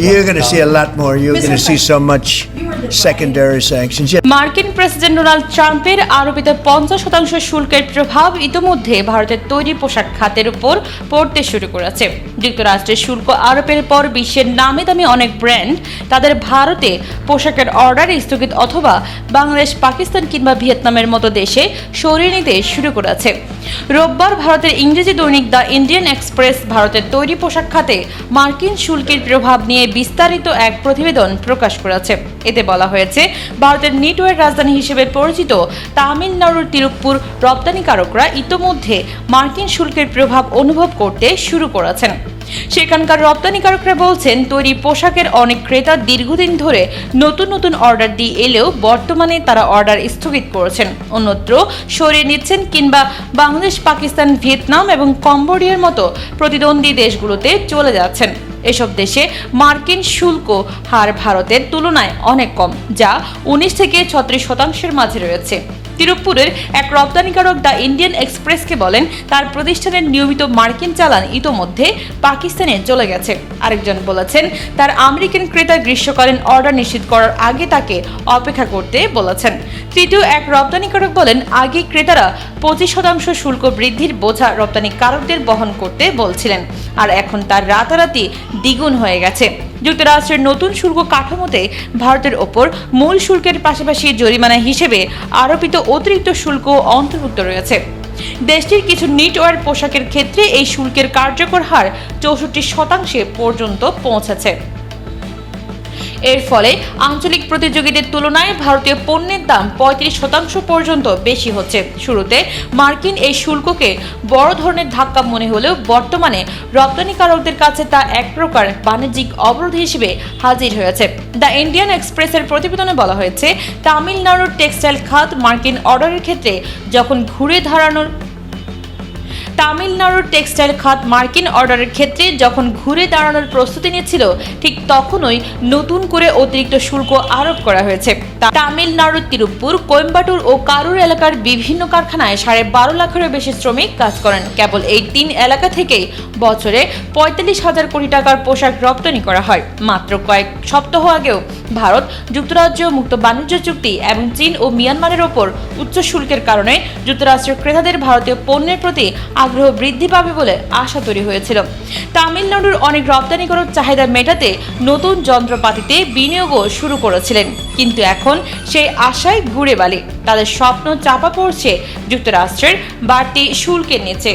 You're going to see a lot more. You're going to see so much secondary sanctions. Yeah. মার্কিন president Donald ট্রাম্পের আরোপিত 50% শুল্কের প্রভাব ইতোমধ্যে ভারতের তৈরি পোশাক খাতের উপর পড়তে শুরু করেছে। যুক্তরাষ্ট্রের শুল্ক আরোপের পর বিশ্বের নামি দামি অনেক ব্র্যান্ড তাদের ভারতে পোশাকের অর্ডার স্থগিত অথবা বাংলাদেশ, পাকিস্তান কিংবা ভিয়েতনামের মতো দেশে সরিয়ে নিতে শুরু করেছে। রোববার ভারতের ইংরেজি দৈনিক দ্য ইন্ডিয়ান এক্সপ্রেস ভারতের তৈরি পোশাক খাতে মার্কিন শুল্কের প্রভাব নিয়ে বিস্তারিত এক প্রতিবেদন প্রকাশ করেছে। এতে বলা হয়েছে, ভারতের নিটওয়ের রাজধানী হিসেবে পরিচিত তামিলনাড়ুর তিরুপ্পুর রপ্তানিকারকরা ইতোমধ্যে মার্কিন শুল্কের প্রভাব অনুভব করতে শুরু করেছেন। সেখানকার রপ্তানিকারকরা বলছেন, তৈরি পোশাকের অনেক ক্রেতা দীর্ঘদিন ধরে নতুন নতুন অর্ডার দিয়ে এলেও বর্তমানে তারা অর্ডার স্থগিত করেছেন, অন্যত্র সরিয়ে নিচ্ছেন কিংবা বাংলাদেশ, পাকিস্তান, ভিয়েতনাম এবং কম্বোডিয়ার মতো প্রতিদ্বন্দ্বী দেশগুলোতে চলে যাচ্ছেন। এসব দেশে মার্কিন শুল্ক হার ভারতের তুলনায় অনেক কম, যা 19 থেকে 36% মাঝে রয়েছে। তিরুপ্পুরের এক রপ্তানিকারক দ্য ইন্ডিয়ান এক্সপ্রেসকে বলেন, তার প্রতিষ্ঠানের নিয়মিত মার্কিন চালান ইতোমধ্যে পাকিস্তানে চলে গেছে। আরেকজন বলেছেন, তার আমেরিকান ক্রেতা গ্রীষ্মকালীন অর্ডার নিশ্চিত করার আগে তাকে অপেক্ষা করতে বলেছেন। তৃতীয় এক রপ্তানিকারক বলেন, আগে ক্রেতারা 25% শুল্ক বৃদ্ধির বোঝা রপ্তানিকারকদের বহন করতে বলছিলেন, আর এখন তার রাতারাতি দ্বিগুণ হয়ে গেছে। যুক্তরাষ্ট্রের নতুন শুল্ক কাঠামোতে ভারতের ওপর মূল শুল্কের পাশাপাশি জরিমানা হিসেবে আরোপিত অতিরিক্ত শুল্ক অন্তর্ভুক্ত রয়েছে। দেশটির কিছু নিটওয়ার পোশাকের ক্ষেত্রে এই শুল্কের কার্যকর হার 64% পর্যন্ত পৌঁছেছে। এর ফলে আঞ্চলিক প্রতিযোগীদের তুলনায় ভারতীয় পণ্যের দাম 35% পর্যন্ত বেশি হচ্ছে। শুরুতে মার্কিন এই শুল্ককে বড় ধরনের ধাক্কা মনে হলেও বর্তমানে রপ্তানিকারকদের কাছে তা এক প্রকার বাণিজ্যিক অবরোধ হিসেবে হাজির হয়েছে। দ্য ইন্ডিয়ান এক্সপ্রেসের প্রতিবেদনে বলা হয়েছে, তামিলনাড়ুর টেক্সটাইল খাত মার্কিন অর্ডারের ক্ষেত্রে যখন ঘুরে দাঁড়ানোর প্রস্তুতি নিচ্ছিল, ঠিক তখনই নতুন করে অতিরিক্ত শুল্ক আরোপ করা হয়েছে। তামিলনাড়ুর তিরুপ্পুর, কোয়েম্বাটুর ও কারুর এলাকার বিভিন্ন কারখানায় 12.5 লাখেরও বেশি শ্রমিক কাজ করেন। কেবল এই 3 এলাকা থেকেই বছরে 45,000 কোটি টাকার পোশাক রপ্তানি করা হয়। মাত্র কয়েক সপ্তাহ আগেও ভারত যুক্তরাজ্য মুক্ত বাণিজ্য চুক্তি এবং চীন ও মিয়ানমারের ওপর উচ্চ শুল্কের কারণে যুক্তরাষ্ট্রের ক্রেতাদের ভারতীয় পণ্যের প্রতি আগ্রহ বৃদ্ধি পাবে বলে আশা তৈরি হয়েছিল। তামিলনাড়ুর অনেক রপ্তানিকারক চাহিদা মেটাতে নতুন যন্ত্রপাতিতে বিনিয়োগও শুরু করেছিলেন, কিন্তু এখন সেই আশায় ঘুরে বালি। তাদের স্বপ্ন চাপা পড়ছে যুক্তরাষ্ট্রের বাড়তি শুল্কের নিচে।